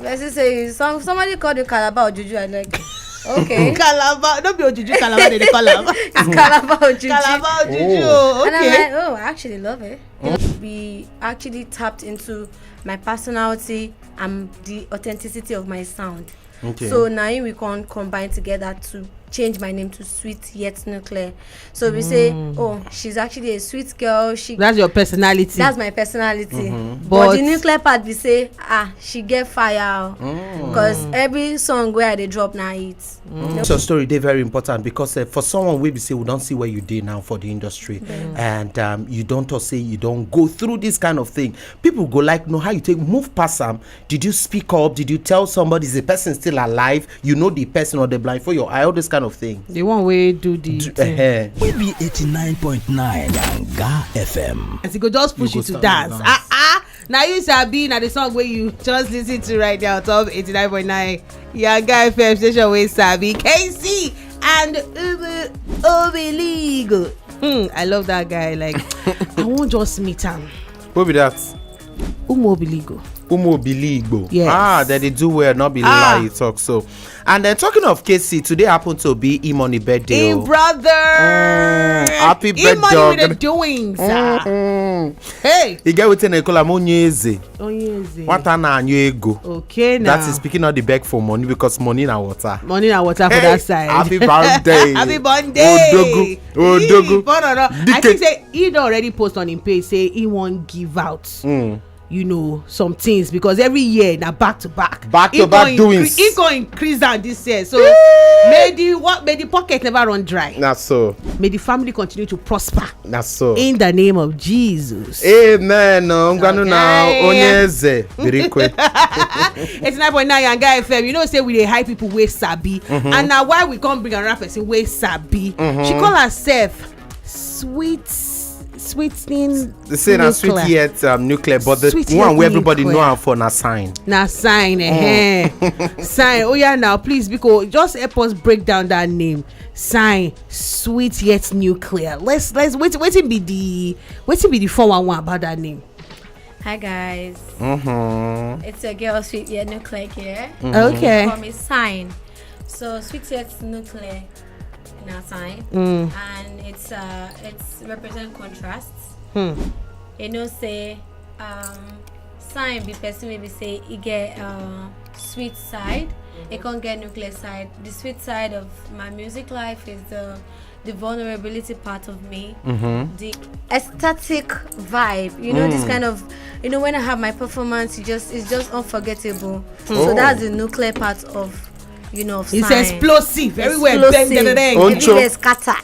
Let's say somebody called you Calabar or Juju. I like. Okay. Calabar, don't be Ojuju Calabar. They call him. It's Calabar or Juju. Calabar or Juju. Okay. And I'm like, I actually love it. We actually tapped into my personality and the authenticity of my sound. Okay. So now we can combine together to change my name to Sweet Yet Nuclear. So we say, she's actually a sweet girl. That's your personality. That's my personality. But the nuclear part, we say, she get fire. Because every song where they drop now it's. So story they very important because for someone we say we don't see where you did now for the industry, and you don't say you don't go through this kind of thing. People go like, no, how you take move past them. Did you speak up? Did you tell somebody is the person still alive? You know the person or the blind for your eye, all this kind of thing. The one way do the thing. We be 89.9 Yanga FM. And he go just push you to dance. Now you sabi na the song where you just listen to right now, top 89.9 Yanga FM station with Sabi KC and Obiligo. I love that guy. Like, I won't just meet him. What be that? Obiligo. Yes. That they do well, not be lie you talk so. And then talking of KC, today happened to be Imoni birthday. Brother. Happy birthday. Imoni with the doings. Hey. You get within a call Onyeze. What an ego. Okay now. That is speaking of the beg for money because money na water. Money na water for that side. Happy birthday. Happy birthday. Odogu. I think say he already post on him page say he won't give out. You know, some things because every year now back to back doings. He go increase that this year. So may the pocket never run dry. That's so. May the family continue to prosper. That's so. In the name of Jesus. Amen. I'm gonna now Onyeze. Very quick. It's 9.9 Yanga FM. You know, say we dey high people wey sabi, and now why we can't bring a rapper say wey sabi? She call herself sweetening. They say na sweet yet nuclear, but the sweet one where everybody know her for na sign. Na sign, sign. Oh yeah, now please, because just help us break down that name. Sign, sweet yet nuclear. Let's wait be the 411 about that name. Hi guys. It's a girl Sweet Yet Nuclear here. Okay. From a sign. So Sweet Yet Nuclear. Our sign and it's represent contrasts. You know, say sign be person maybe say you get sweet side, you can't get nuclear side. The sweet side of my music life is the vulnerability part of me, the aesthetic vibe, you know, this kind of, you know, when I have my performance it's just unforgettable. So that's the nuclear part of, you know, of it's sign. Explosive everywhere. Everywhere scatter.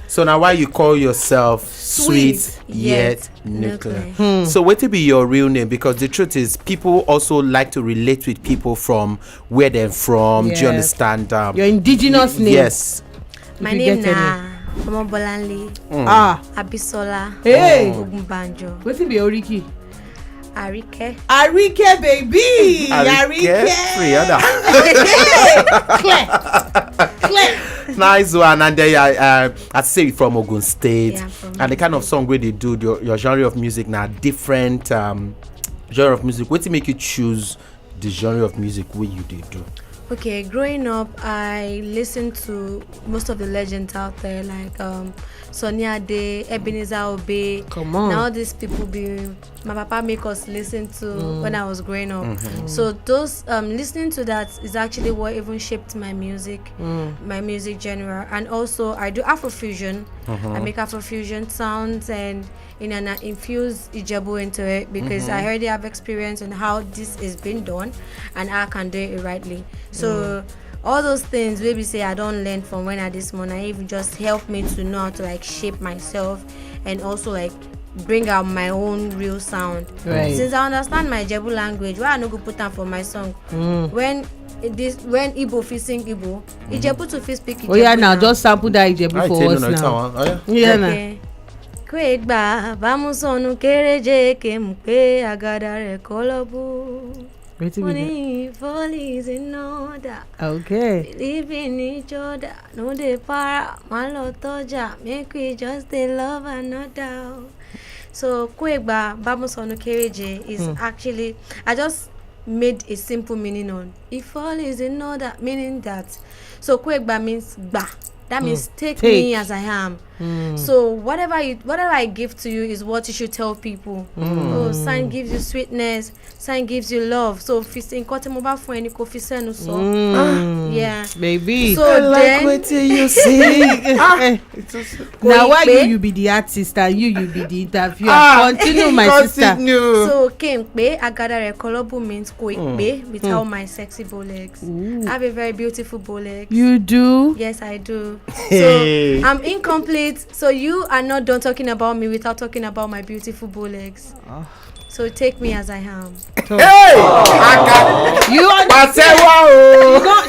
So now why you call yourself sweet yet nuclear? So what will be your real name? Because the truth is people also like to relate with people from where they're from. Do you understand? Your indigenous name. Yes. My name na Omobolanle Abisola Ogunbanjo. What will be your Oriki? Arike baby. Arike. Clear. Nice one. And then I say from Ogun State. Yeah, and the kind of song where they do your genre of music now different genre of music. What to make you choose the genre of music where you did do? Okay, growing up, I listened to most of the legends out there, like Sonia Ade, Ebenezer Obey. Come on. Now these people my papa make us listen to when I was growing up. So those listening to that is actually what even shaped my music, my music genre. And also I do Afrofusion. I make Afrofusion sounds and and I infuse Ijebu into it because I already have experience on how this is being done and I can do it rightly. So all those things maybe say I don't learn from when I this morning, even just help me to know how to like shape myself and also like bring out my own real sound. Right. Since I understand my Ijebu language, why I no go put that for my song? When Igbo fit sing Igbo, Ijebu to fit speak Ijebu. Oh yeah, now just sample that Ijebu for us now. Yeah, okay. Kwe gba bamusonu kereje kempe agada re kolobu. Money fall is in order. Okay. Believe in each other. No de para malo toja. Make we just dey love another. So Kwegba Bamusonu Kereje is actually, I just made a simple meaning on if all is in order, meaning that so Kwegba means ba. That means take me as I am. So whatever I give to you is what you should tell people. Oh, SYN gives you sweetness, SYN gives you love. So if it's in mobile for any coffee so yeah, maybe. So I like what you say. Now why you be the artist and you be the interviewer? Continue, my sister. So Kempe Agada Rekolobu means Koikbe with all my sexy bow legs. I have a very beautiful bow legs. You do? Yes, I do. So I'm incomplete. So you are not done talking about me without talking about my beautiful bow legs. So take me as I am. Hey!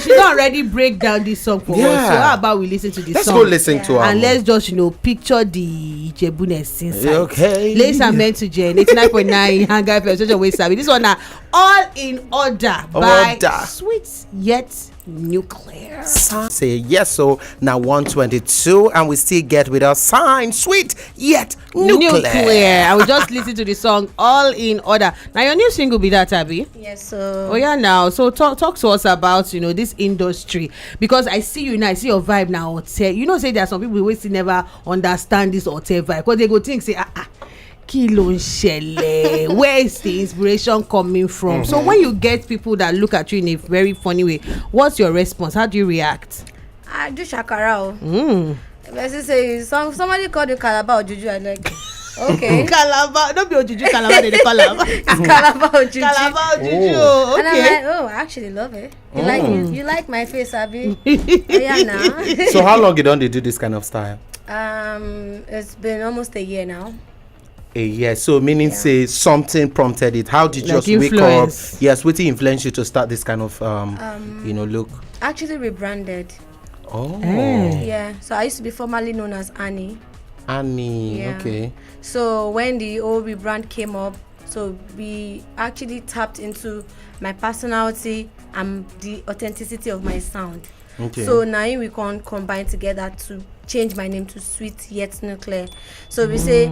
She don't already break down this song for us. So how about we listen to this song? Let's go listen to her. And let's just, picture the Ijebuness inside. Okay. Ladies and men to Jen, 89.9 Hanga FM, such a way sabi. This one now, All in Order by Sweet Yet Nuclear. Say yes, so now 122, and we still get with our SYN Sweet Yet Nuclear. I will just listen to the song All in Order. Now your new single be that, Abby? Yes, so. Oh yeah, now so talk to us about this industry, because I see you now, I see your vibe now. Hotel, say there are some people who still never understand this hotel vibe because they go think say where is the inspiration coming from? So when you get people that look at you in a very funny way, what's your response? How do you react? I do shakara. Say somebody called you Calabar or Juju. I like. Okay. Calabar, don't be a Juju Calabar. They call Calabar. It's Calabar or Juju. Calabar or Juju. Oh. Okay. And I'm like, I actually love it. You like my face, Abby? Yeah, now. So how long you don't do this kind of style? It's been almost a year now. A year. So meaning say something prompted it. How did you like just wake influence. up? Yes, what influenced you to start this kind of look? Actually rebranded. Oh. Yeah. So I used to be formerly known as Annie. Yeah. Okay. So when the old rebrand came up, so we actually tapped into my personality and the authenticity of my sound. Okay. So now we can combine together to change my name to Sweet Yet Nuclear. So we say,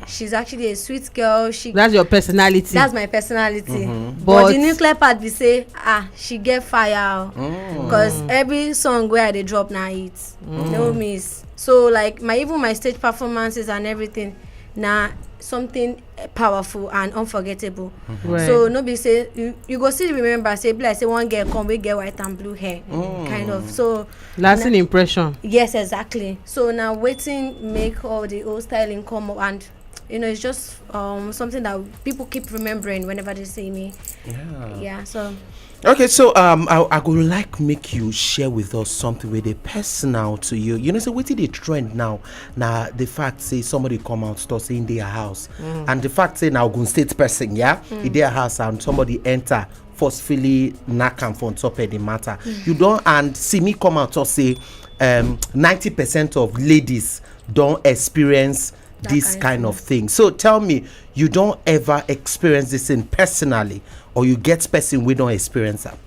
she's actually a sweet girl. That's your personality. That's my personality. But the nuclear part, we say, she get fire. Because every song where they drop now it's no miss. So like my stage performances and everything now something powerful and unforgettable. Right. So nobody say you go still remember say like say one girl come we get white and blue hair kind of. So lasting impression. Yes, exactly. So now waiting make all the old styling come up, and it's just something that people keep remembering whenever they see me. Yeah. So okay, so I would like make you share with us something with a personal to you. So what did the trend now the fact say somebody come out start saying their house and the fact say now Ogun State person in their house and somebody enter forcefully knock and on top of the matter. You don't and see me come out or say 90% of ladies don't experience this kind of thing. So tell me, you don't ever experience this in personally, or you get person we don't experience that?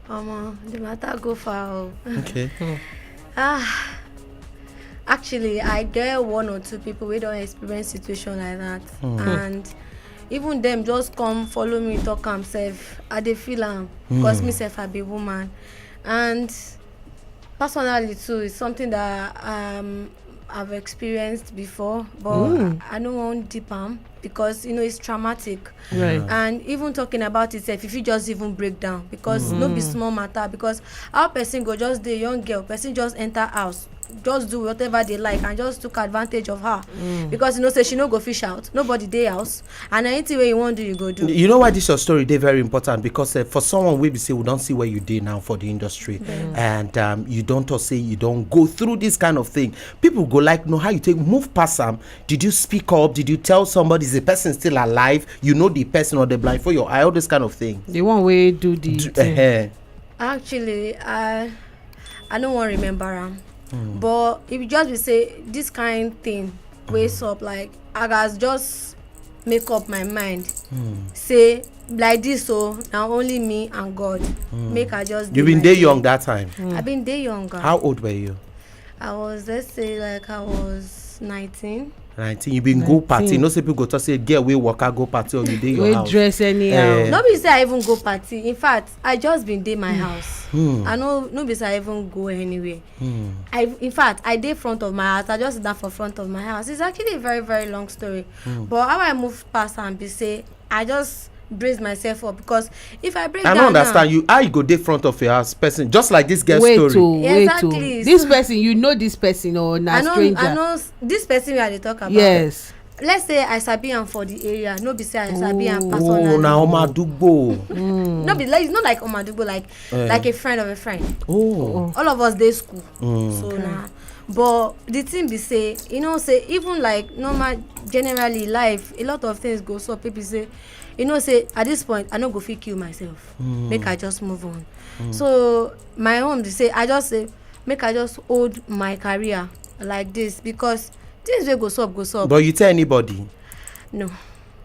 The matter go far. Okay. Actually, I get one or two people we don't experience situation like that, and even them just come follow me talk themselves. I dey feel am because myself I be woman, and personally too, it's something that I've experienced before, but I don't want deep because it's traumatic. Right. And even talking about it, if you just even break down, because no be small matter, because our person go just the young girl, person just enter house, just do whatever they like and just took advantage of her because say she no go fish out, nobody dey house, and anything way you want do you go do. You know why this your story they very important, because for someone we say we don't see where you did now for the industry and you don't say you don't go through this kind of thing. People go like know how you take move past them. Did you speak up? Did you tell somebody is the person still alive? The person or the blind for your eye, all this kind of thing. The one way do the thing. Actually I don't want to remember him. But if you just be say this kind thing wakes up, like I guys just make up my mind say like this, so now only me and God make I just you've been there young that time. I've been there younger. How old were you? I was, let's say like I was 19. 19 you been go party. No say people go to say girl we waka go party or you dey your house. We dress anyhow. No be say I even go party. In fact, I just been dey my house. I no be say I even go anywhere. In fact, I dey front of my house. I just sit down for front of my house. It's actually a very, very long story. But how I move past and be say I just brace myself up, because if I break down I don't understand now, you how you go dey front of your house person just like this girl story. Exactly. This person, you know this person or na stranger? I know this person we are dey talk about. Yes. Let's say I sabi am for the area, no be say I sabi am personally. Oh, na Omadugbo. No be like, it's not like Omadugbo, like a friend of a friend. Oh. All of us dey school. So nah. But the thing be say, say even like normal generally life, a lot of things go so people say, say at this point I no go fit kill myself. Make I just move on. So my own they say I just say make I just hold my career like this, because things will go up. But you tell anybody? No.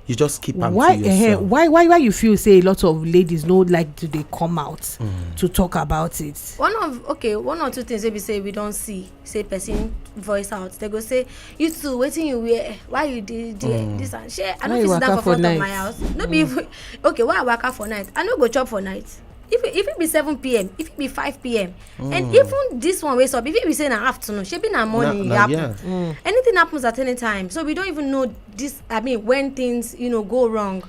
You just keep am to yourself. Why you feel say a lot of ladies no like to they come out to talk about it? One or two things we say we don't see say person voice out. They go say, you two waiting you wear, why you did this and shit. I don't sit down for front of my house. No be okay, why I work out for night? I no go chop for night. If it be 7 p.m, if it be 5 p.m, and even this one wakes up, if it be say in the afternoon, she be in the morning, anything happens at any time. So we don't even know this. I mean, when things go wrong.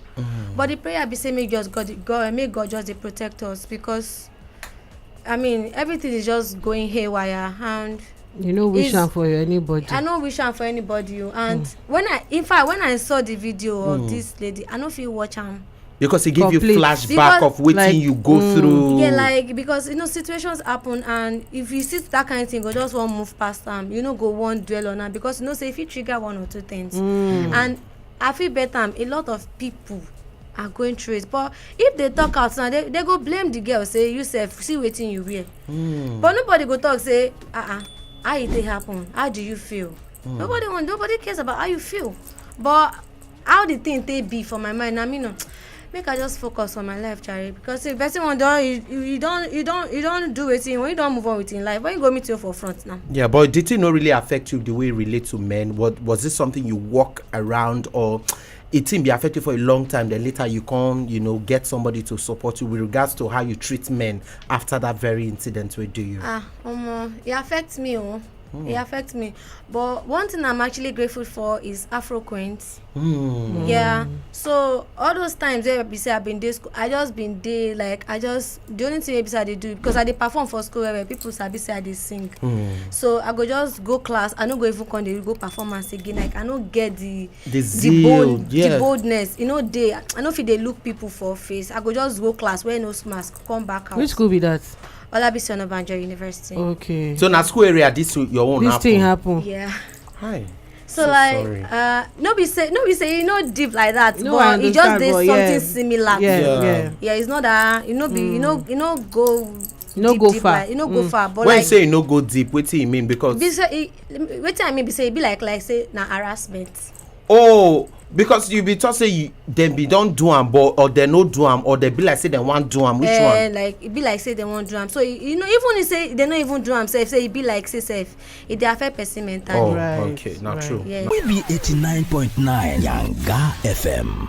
But the prayer be say make just God make God just protect us, because I mean everything is just going haywire, and wish am for anybody. I no wish am for anybody. And when I saw the video of this lady, I no feel watch am. Because it give you flashback of waiting you go through. Yeah, because situations happen, and if you see that kind of thing, go just want move past them. Go one dwell on them, because say if you trigger one or two things, and I feel better. A lot of people are going through it, but if they talk out now, they go blame the girl. Say yourself, see waiting you wear. But nobody go talk say, how it happen? How do you feel? Nobody cares about how you feel. But how the thing they be for my mind? I mean, make I just focus on my life, Charlie. Because if person want you don't do it when you don't move on with in life, when you go meet you for front now. Yeah, but did it not really affect you the way you relate to men? Was this something you walk around, or it didn't be affected for a long time? Then later you come, get somebody to support you with regards to how you treat men after that very incident. Where do you? It affects me. It affects me. But one thing I'm actually grateful for is Afro Queens. Yeah. So all those times where we say I've been there, I just been there. The only thing maybe say I do, because I did perform for school where people sabi say I did sing. So I go just go class. I no go even come there go performance again. Like I no get the boldness. I know if they look people for face. I go just go class wear no mask, come back out. Which school be that? Olabisi Onabanjo University. Okay. So na school area this your own this thing happen. Yeah. Hi. So no be say deep like that, no, but it just did something similar. Yeah. It's not that go far. Go far. But when you say no go deep, what do you mean? Because I mean say it be like say na harassment. Oh, because you be talk say them be don't do am, or they no do am, or they be like say they want do am. Which one? Like it be like say they want do am. So even if say they no even do am, say it be like say safe, it dey affect person mentally. Oh, right. Okay, not true. Yeah. We be 89.9 Yanga FM.